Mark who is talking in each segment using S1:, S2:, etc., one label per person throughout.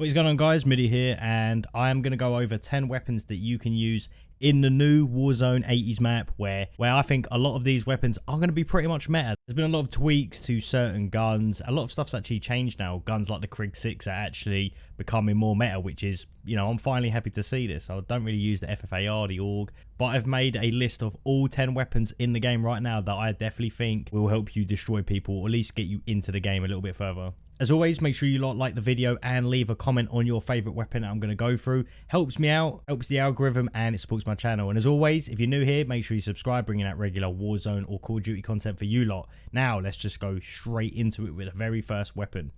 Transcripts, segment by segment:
S1: What is going on, guys? Middi here, and I am going to go over 10 weapons that you can use in the new Warzone 80s map, where I think a lot of these weapons are going to be pretty much meta. There's been a lot of tweaks to certain guns. A lot of stuff's actually changed now. Guns like the Krig6 are actually becoming more meta, which is, you know, I'm finally happy to see this. I don't really use the FFAR, the AUG, but I've made a list of all 10 weapons in the game right now that I definitely think will help you destroy people, or at least get you into the game a little bit further. As always, make sure you like the video and leave a comment on your favorite weapon that I'm going to go through. Helps me out, helps the algorithm, and it supports my channel. And as always, if you're new here, make sure you subscribe, bringing out regular Warzone or Call of Duty content for you lot. Now, let's just go straight into it with the very first weapon.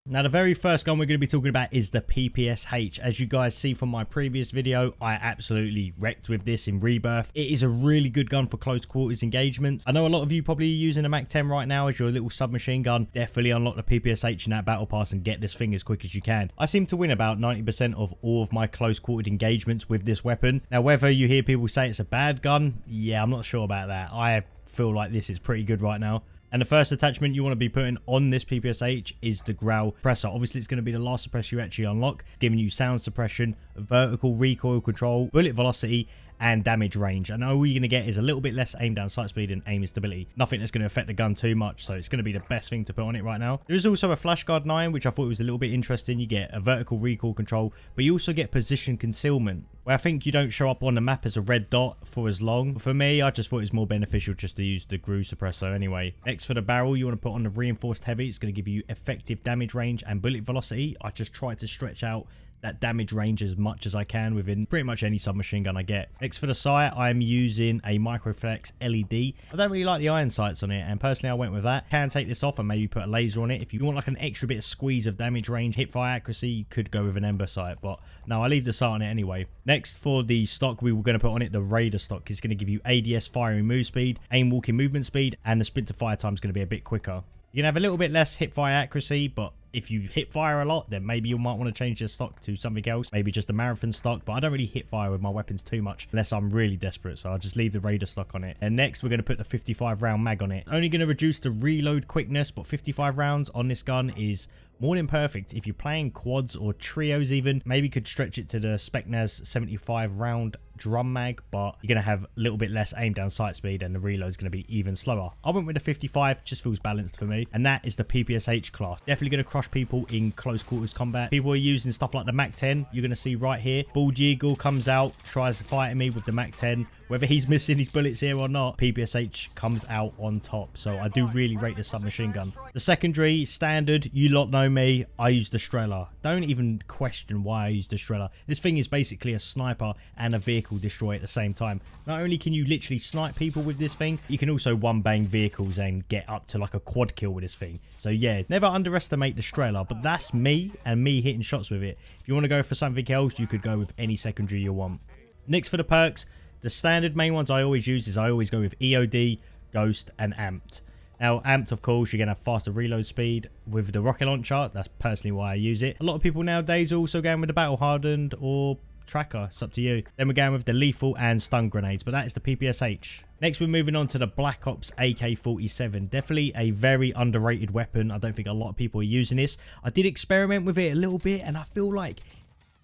S1: Now, the very first gun we're going to be talking about is the PPSH. As you guys see from my previous video, I absolutely wrecked with this in Rebirth. It is a really good gun for close quarters engagements. I know a lot of you probably are using a MAC-10 right now as your little submachine gun. Definitely unlock the PPSH in that battle pass and get this thing as quick as you can. I seem to win about 90% of all of my close quartered engagements with this weapon. Now, whether you hear people say it's a bad gun, yeah, I'm not sure about that. I feel like this is pretty good right now. And the first attachment you want to be putting on this PPSH is the growl suppressor. Obviously, it's going to be the last suppressor you actually unlock, giving you sound suppression, vertical recoil control, bullet velocity, and damage range. And all you're going to get is a little bit less aim down sight speed and aim stability. Nothing that's going to affect the gun too much, so it's going to be the best thing to put on it right now. There is also a flashguard 9, which I thought was a little bit interesting. You get a vertical recoil control, but you also get position concealment, where I think you don't show up on the map as a red dot for as long. For me, I just thought it was more beneficial just to use the groove suppressor anyway. Next, for the barrel, you want to put on the reinforced heavy. It's going to give you effective damage range and bullet velocity. I just tried to stretch out that damage range as much as I can within pretty much any submachine gun I get. Next, for the sight, I'm using a Microflex LED. I don't really like the iron sights on it, and personally I went with that. Can take this off and maybe put a laser on it. If you want like an extra bit of squeeze of damage range, hip fire accuracy, you could go with an Ember sight, but no, I leave the sight on it anyway. Next, for the stock, we were going to put on it the Raider stock. It's going to give you ADS firing move speed, aim walking movement speed, and the sprint to fire time is going to be a bit quicker. You can have a little bit less hip fire accuracy, but if you hip fire a lot, then maybe you might want to change your stock to something else, maybe just a marathon stock. But I don't really hip fire with my weapons too much unless I'm really desperate, so I'll just leave the Raider stock on it. And next, we're going to put the 55 round mag on it. Only going to reduce the reload quickness, but 55 rounds on this gun is more than perfect. If you're playing quads or trios even, maybe could stretch it to the Specnaz 75 round drum mag, but you're going to have a little bit less aim down sight speed and the reload is going to be even slower. I went with the 55, just feels balanced for me, and that is the PPSH class. Definitely going to crush people in close quarters combat. People are using stuff like the MAC-10. You're going to see right here, Bald Eagle comes out, tries fighting me with the MAC-10. Whether he's missing his bullets here or not, PPSH comes out on top. So I do really rate this submachine gun. The secondary, standard, you lot know me, I use the Strela. Don't even question why I use the Strela. This thing is basically a sniper and a vehicle destroyer at the same time. Not only can you literally snipe people with this thing, you can also one bang vehicles and get up to like a quad kill with this thing. So yeah, never underestimate the Strela, but that's me and me hitting shots with it. If you want to go for something else, you could go with any secondary you want. Next, for the perks, the standard main ones I always use is I always go with EOD, Ghost, and Amped. Now, Amped, of course, you're going to have faster reload speed with the rocket launcher. That's personally why I use it. A lot of people nowadays are also going with the battle hardened or tracker. It's up to you. Then we're going with the lethal and stun grenades, but that is the PPSH. Next, we're moving on to the Black Ops AK47. Definitely a very underrated weapon. I don't think a lot of people are using this. I did experiment with it a little bit, and I feel like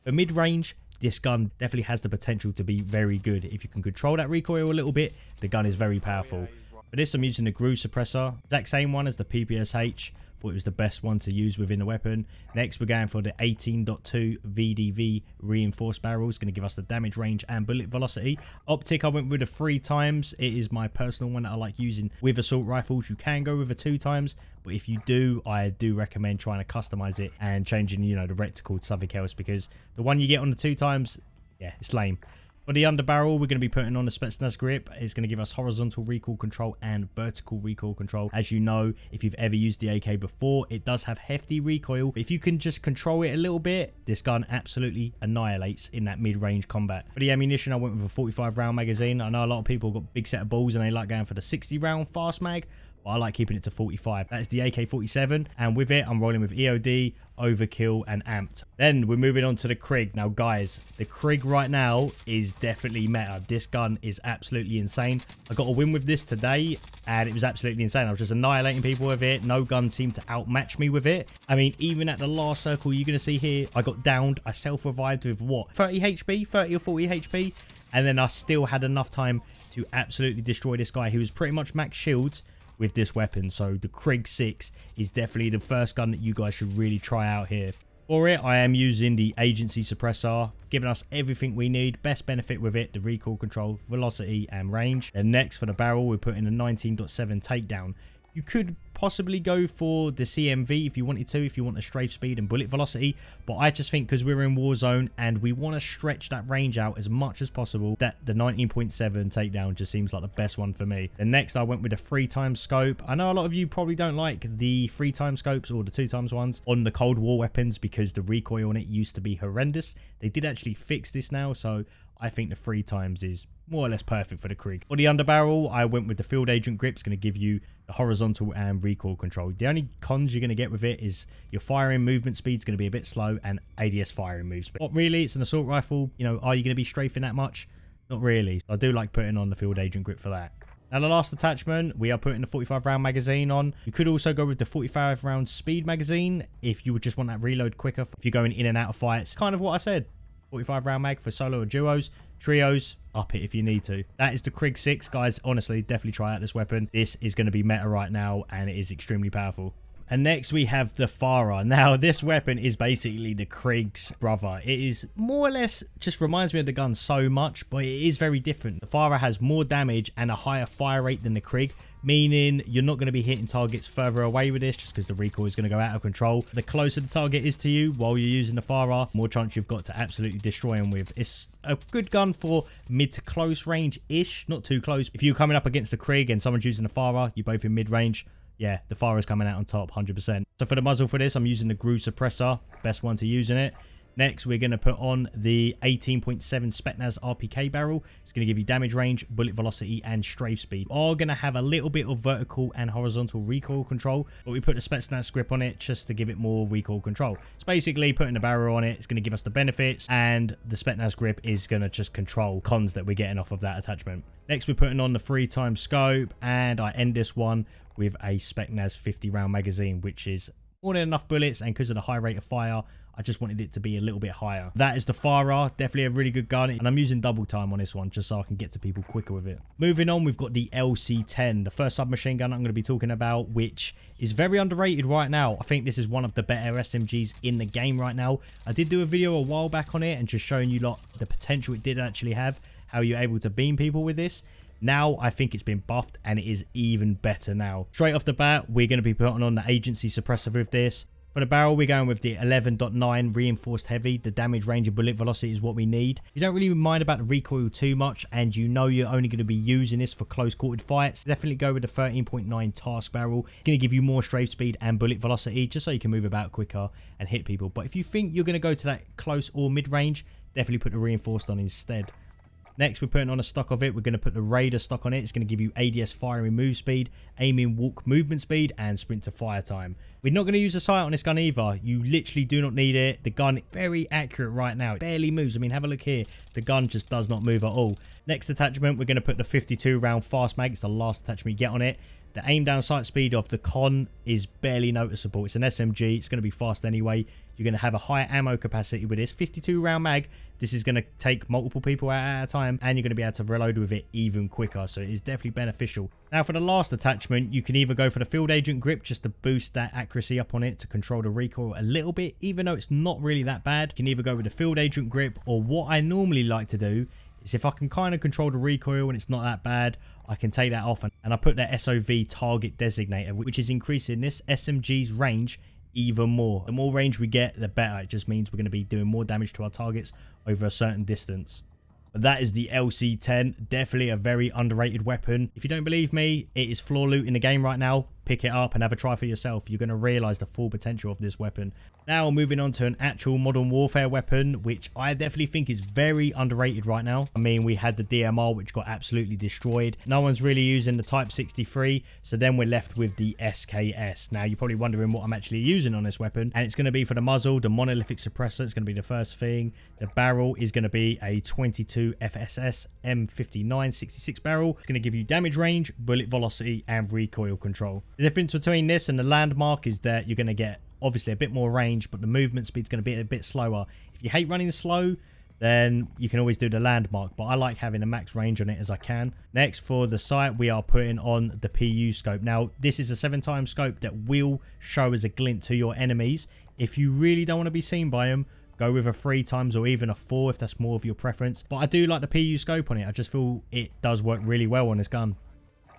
S1: for mid-range, this gun definitely has the potential to be very good. If you can control that recoil a little bit, the gun is very powerful. For this, I'm using the groove suppressor. Exact same one as the PPSH. Thought it was the best one to use within the weapon. Next, we're going for the 18.2 VDV reinforced barrel. It's going to give us the damage range and bullet velocity. Optic, I went with a 3 times. It is my personal one that I like using with assault rifles. You can go with a 2 times, but if you do, I do recommend trying to customize it and changing, you know, the reticle to something else, because the one you get on the 2 times, yeah, it's lame. For the underbarrel, we're going to be putting on the Specnaz grip. It's going to give us horizontal recoil control and vertical recoil control. As you know, if you've ever used the AK before, it does have hefty recoil. If you can just control it a little bit, this gun absolutely annihilates in that mid-range combat. For the ammunition, I went with a 45 round magazine. I know a lot of people got a big set of balls and they like going for the 60 round fast mag, but I like keeping it to 45. That is the AK47, and with it, I'm rolling with EOD, Overkill, and Amped. Then we're moving on to the Krig. Now, guys, the Krig right now is definitely meta. This gun is absolutely insane. I got a win with this today, and it was absolutely insane. I was just annihilating people with it. No gun seemed to outmatch me with it. I mean, even at the last circle, you're going to see here, I got downed. I self-revived with what? 30 HP? 30 or 40 HP? And then I still had enough time to absolutely destroy this guy who was pretty much max shields with this weapon. So the Krig6 is definitely the first gun that you guys should really try out here. For it, I am using the agency suppressor, giving us everything we need. Best benefit with it, the recoil control, velocity, and range. And next for the barrel, we're putting a 19.7 takedown. You could possibly go for the CMV if you wanted to, if you want a strafe speed and bullet velocity. But I just think because we're in Warzone and we want to stretch that range out as much as possible, that the 19.7 takedown just seems like the best one for me. And next I went with the 3x scope. I know a lot of you probably don't like the 3x scopes or the 2x ones on the Cold War weapons because the recoil on it used to be horrendous. They did actually fix this now, so I think the 3x is more or less perfect for the Krig. For the underbarrel, I went with the field agent grip. It's going to give you the horizontal and recoil control. The only cons you're going to get with it is your firing movement speed is going to be a bit slow and ADS firing move speed. Not really, it's an assault rifle. You know, are you going to be strafing that much? Not really. So I do like putting on the field agent grip for that. Now the last attachment, we are putting the 45 round magazine on. You could also go with the 45 round speed magazine if you would just want that reload quicker. If you're going in and out of fights, kind of what I said. 45 round mag for solo or duos, trios, up it if you need to. That is the Krig6, guys. Honestly, definitely try out this weapon. This is going to be meta right now, and it is extremely powerful. And next we have the Fara. Now this weapon is basically the Krig's brother. It is more or less just reminds me of the gun so much, but it is very different. The Fara has more damage and a higher fire rate than the Krig, meaning you're not going to be hitting targets further away with this just because the recoil is going to go out of control. The closer the target is to you while you're using the Fara, more chance you've got to absolutely destroy them with. It's a good gun for mid to close range-ish, not too close. If you're coming up against the Krig and someone's using the Fara, you're both in mid-range. Yeah, the Fara is coming out on top, 100%. So for the muzzle for this, I'm using the Groove Suppressor. Best one to use in it. Next, we're going to put on the 18.7 Spetsnaz RPK barrel. It's going to give you damage range, bullet velocity, and strafe speed. Are going to have a little bit of vertical and horizontal recoil control, but we put the Spetsnaz grip on it just to give it more recoil control. It's basically putting the barrel on it. It's going to give us the benefits, and the Spetsnaz grip is going to just control cons that we're getting off of that attachment. Next, we're putting on the 3x scope, and I end this one with a Spetsnaz 50 round magazine, which is more than enough bullets, and because of the high rate of fire, I just wanted it to be a little bit higher. That is the Pharah, definitely a really good gun, and I'm using double time on this one just so I can get to people quicker with it. Moving on, we've got the LC10, the first submachine gun I'm going to be talking about, which is very underrated right now. I think this is one of the better SMGs in the game right now. I did do a video a while back on it and just showing you lot the potential it did actually have, how you're able to beam people with this. Now, I think it's been buffed and it is even better now. Straight off the bat, we're going to be putting on the agency suppressor with this. For the barrel, we're going with the 11.9 reinforced heavy. The damage range and bullet velocity is what we need. You don't really mind about the recoil too much, and you know you're only going to be using this for close quartered fights. Definitely go with the 13.9 task barrel. It's going to give you more strafe speed and bullet velocity just so you can move about quicker and hit people. But if you think you're going to go to that close or mid range, definitely put the reinforced on instead. Next, we're putting on a stock of it. We're going to put the Raider stock on it. It's going to give you ADS firing move speed, aiming walk movement speed, and sprint to fire time. We're not going to use a sight on this gun either. You literally do not need it. The gun is very accurate right now. It barely moves. I mean, have a look here. The gun just does not move at all. Next attachment, we're going to put the 52 round fast mag. It's the last attachment you get on it. The aim down sight speed of the con is barely noticeable. It's an SMG. It's going to be fast anyway. You're going to have a higher ammo capacity with this 52 round mag. This is going to take multiple people out at a time, and you're going to be able to reload with it even quicker. So it is definitely beneficial. Now for the last attachment, you can either go for the field agent grip just to boost that accuracy up on it to control the recoil a little bit, even though it's not really that bad. You can either go with the field agent grip, or what I normally like to do is if I can kind of control the recoil and it's not that bad, I can take that off and I put the SOV target designator, which is increasing this SMG's range even more. The more range we get, the better. It just means we're going to be doing more damage to our targets over a certain distance. But that is the LC10. Definitely a very underrated weapon. If you don't believe me, it is floor loot in the game right now. pick it up and have a try for yourself. You're going to realize the full potential of this weapon. Now moving on to an actual Modern Warfare weapon, which I definitely think is very underrated right now. I mean, we had the DMR, which got absolutely destroyed. No one's really using the Type 63, so then we're left with the SKS. Now you're probably wondering what I'm actually using on this weapon, and it's going to be for the muzzle, the monolithic suppressor. It's going to be the first thing. The barrel is going to be a 22 FSS M59 66 barrel. It's going to give you damage range, bullet velocity, and recoil control. The difference between this and the landmark is that you're going to get obviously a bit more range, but the movement speed's going to be a bit slower. If you hate running slow, then you can always do the landmark, but I like having a max range on it as I can. Next, for the sight, we are putting on the PU scope. Now, this is a 7x scope that will show as a glint to your enemies. If you really don't want to be seen by them, go with a 3x or even a 4 if that's more of your preference. But I do like the PU scope on it. I just feel it does work really well on this gun.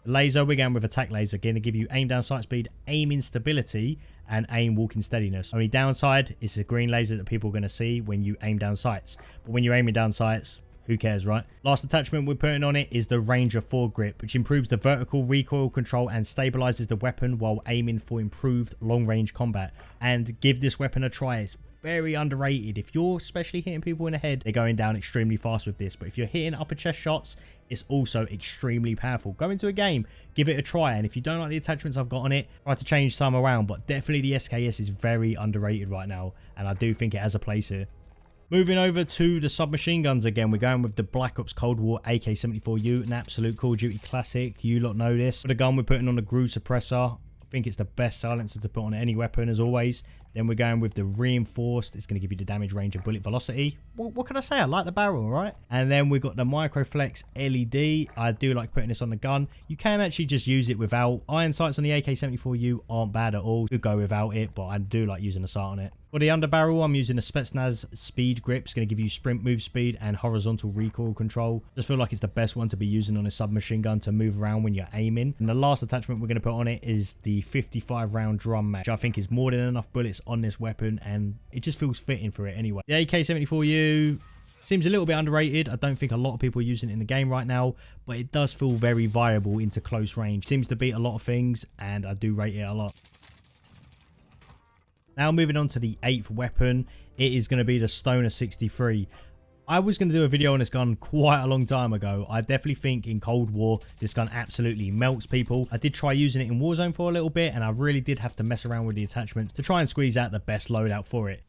S1: Laser, we're going with attack laser, going to give you aim down sight speed, aim instability, and aim walking steadiness. Only downside is the green laser that people are going to see when you aim down sights. But when you're aiming down sights, who cares, right? Last attachment we're putting on it is the Ranger 4 grip, which improves the vertical recoil control and stabilizes the weapon while aiming for improved long range combat. And give this weapon a try. It's very underrated. If you're especially hitting people in the head, they're going down extremely fast with this. But if you're hitting upper chest shots, it's also extremely powerful. Go into a game, give it a try, and if you don't like the attachments I've got on it, try to change some around. But definitely the SKS is very underrated right now, and I do think it has a place here. Moving over to the submachine guns again, we're going with the Black Ops Cold War AK-74U, an absolute Call of Duty classic. You lot know this. For the gun, we're putting on the Groove suppressor. I think it's the best silencer to put on any weapon, as always. Then we're going with the reinforced. It's going to give you the damage range and bullet velocity. What can I say? I like the barrel, right? And then we've got the Microflex LED. I do like putting this on the gun. You can actually just use it without. Iron sights on the AK-74U aren't bad at all. You could go without it, but I do like using the sight on it. For the underbarrel, I'm using the Spetsnaz speed grip. It's going to give you sprint move speed and horizontal recoil control. Just feel like it's the best one to be using on a submachine gun to move around when you're aiming. And the last attachment we're going to put on it is the 55 round drum mag, which I think is more than enough bullets on this weapon, and it just feels fitting for it anyway. The AK-74U seems a little bit underrated. I don't think a lot of people are using it in the game right now, but it does feel very viable into close range. Seems to beat a lot of things, and I do rate it a lot. Now moving on to the 8th weapon, it is going to be the Stoner 63. I was going to do a video on this gun quite a long time ago. I definitely think in Cold War, this gun absolutely melts people. I did try using it in Warzone for a little bit, and I really did have to mess around with the attachments to try and squeeze out the best loadout for it.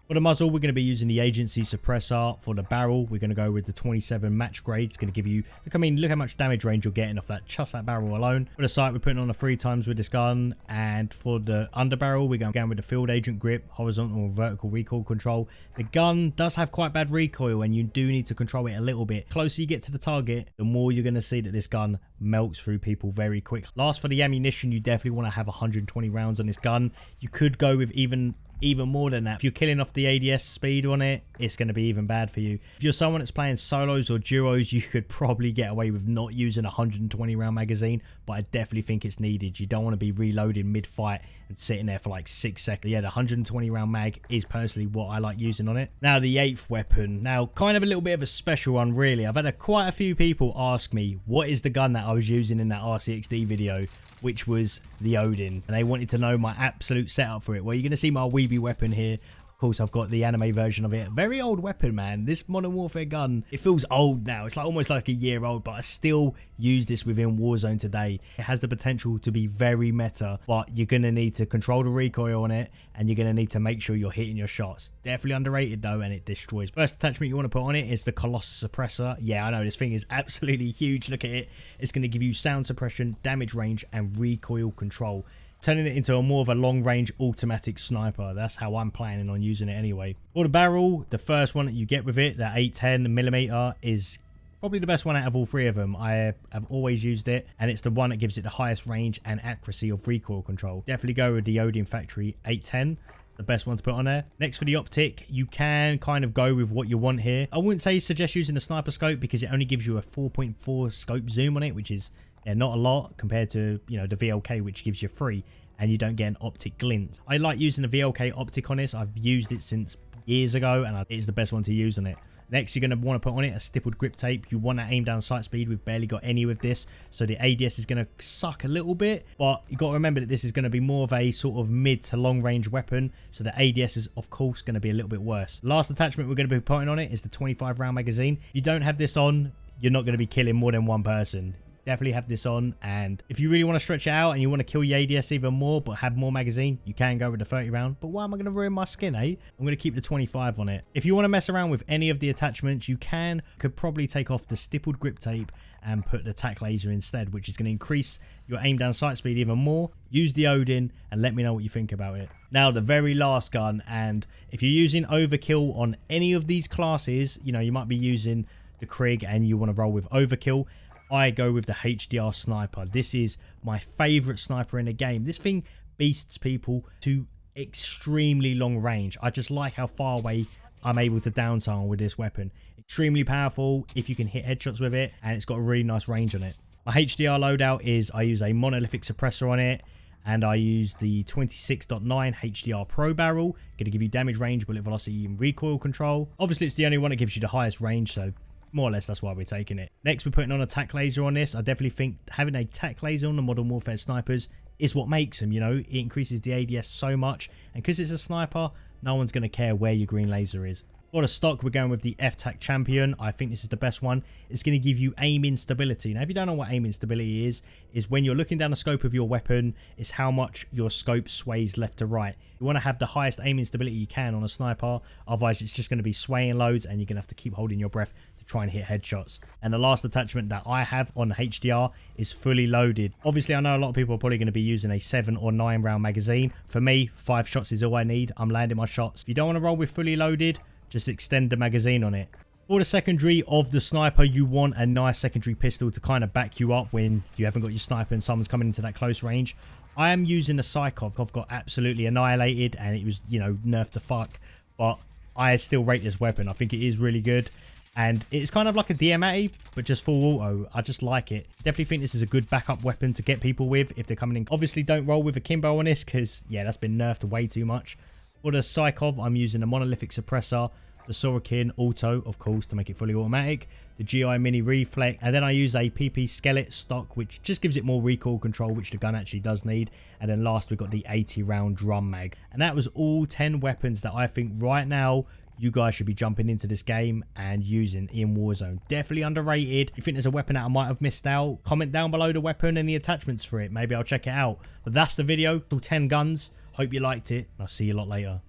S1: For the muzzle, we're going to be using the agency suppressor. For the barrel, we're going to go with the 27 match grade. It's going to give you, look how much damage range you're getting off that, just that barrel alone. For the sight, we're putting on a 3x with this gun. And for the underbarrel, we're going with the field agent grip, horizontal and vertical recoil control. The gun does have quite bad recoil, and you do need to control it a little bit. The closer you get to the target, the more you're going to see that this gun melts through people very quick. Last, for the ammunition, you definitely want to have 120 rounds on this gun. You could go with even more than that. If you're killing off the ADS speed on it, it's going to be even bad for you. If you're someone that's playing solos or duos, you could probably get away with not using a 120 round magazine, but I definitely think it's needed. You don't want to be reloading mid-fight and sitting there for like 6 seconds. Yeah, the 120 round mag is personally what I like using on it. Now the 8th weapon. Now kind of a little bit of a special one, really. I've had quite a few people ask me what is the gun that I was using in that RCXD video, which was the Odin, and they wanted to know my absolute setup for it. Well, you're going to see my Weeby weapon here. Of course, I've got the anime version of it. Very old weapon, man. This Modern Warfare gun, it feels old now. It's like almost like a year old, but I still use this within Warzone today. It has the potential to be very meta, but you're going to need to control the recoil on it, and you're going to need to make sure you're hitting your shots. Definitely underrated though, and it destroys. First attachment you want to put on it is the Colossus suppressor. Yeah, I know this thing is absolutely huge. Look at it. It's going to give you sound suppression, damage range, and recoil control, turning it into a more of a long-range automatic sniper. That's how I'm planning on using it anyway. For the barrel, the first one that you get with it, the 810mm, is probably the best one out of all three of them. I have always used it, and it's the one that gives it the highest range and accuracy of recoil control. Definitely go with the Odin Factory 810. The best one to put on there. Next, for the optic, you can kind of go with what you want here. I wouldn't say suggest using the sniper scope because it only gives you a 4.4 scope zoom on it, which is not a lot compared to, you know, the VLK, which gives you 3, and you don't get an optic glint. I like using the VLK optic on this. I've used it since years ago, and it is the best one to use on it. Next, you're going to want to put on it a stippled grip tape. You want that aim down sight speed. We've barely got any with this, so the ADS is going to suck a little bit, but you got to remember that this is going to be more of a sort of mid to long range weapon, so the ADS is of course going to be a little bit worse. Last attachment we're going to be putting on it is the 25 round magazine. If you don't have this on, you're not going to be killing more than one person. Definitely have this on, and if you really want to stretch it out and you want to kill your ADS even more but have more magazine, you can go with the 30 round. But why am I going to ruin my skin, eh? I'm going to keep the 25 on it. If you want to mess around with any of the attachments, you could probably take off the stippled grip tape and put the tac laser instead, which is going to increase your aim down sight speed even more. Use the Odin and let me know what you think about it. Now, the very last gun, and if you're using overkill on any of these classes, you know, you might be using the Krig and you want to roll with overkill, I go with the HDR sniper. This is my favorite sniper in the game. This thing beasts people to extremely long range. I just like how far away I'm able to down someone with this weapon. Extremely powerful if you can hit headshots with it, and it's got a really nice range on it. My HDR loadout is I use a monolithic suppressor on it, and I use the 26.9 HDR Pro barrel. Going to give you damage range, bullet velocity, and recoil control. Obviously, it's the only one that gives you the highest range, so more or less that's why we're taking it. Next, we're putting on a tac laser on this. I definitely think having a tac laser on the Modern Warfare snipers is what makes them, you know. It increases the ADS so much, and because it's a sniper, no one's going to care where your green laser is. For the stock, we're going with the F-Tac Champion. I think this is the best one. It's going to give you aim instability. Now, if you don't know what aim instability is when you're looking down the scope of your weapon, it's how much your scope sways left to right. You want to have the highest aim instability you can on a sniper, otherwise it's just going to be swaying loads and you're going to have to keep holding your breath to try and hit headshots. And the last attachment that I have on the HDR is fully loaded. Obviously, I know a lot of people are probably going to be using a 7 or 9 round magazine. For me, 5 shots is all I need. I'm landing my shots. If you don't want to roll with fully loaded, just extend the magazine on it. For the secondary of the sniper, you want a nice secondary pistol to kind of back you up when you haven't got your sniper and someone's coming into that close range. I am using the Psychov. I've got absolutely annihilated and it was, you know, nerfed to fuck. But I still rate this weapon. I think it is really good. And it's kind of like a DM80, but just full auto. I just like it. Definitely think this is a good backup weapon to get people with if they're coming in. Obviously, don't roll with a Kimbo on this because, yeah, that's been nerfed way too much. For the Psychov, I'm using a monolithic suppressor, the Sorokin auto, of course, to make it fully automatic, the GI mini reflex, and then I use a PP skeleton stock, which just gives it more recoil control, which the gun actually does need. And then last, we've got the 80 round drum mag. And that was all 10 weapons that I think right now you guys should be jumping into this game and using in Warzone. Definitely underrated. If you think there's a weapon that I might have missed out, comment down below the weapon and the attachments for it. Maybe I'll check it out. But that's the video. All 10 guns. Hope you liked it. I'll see you a lot later.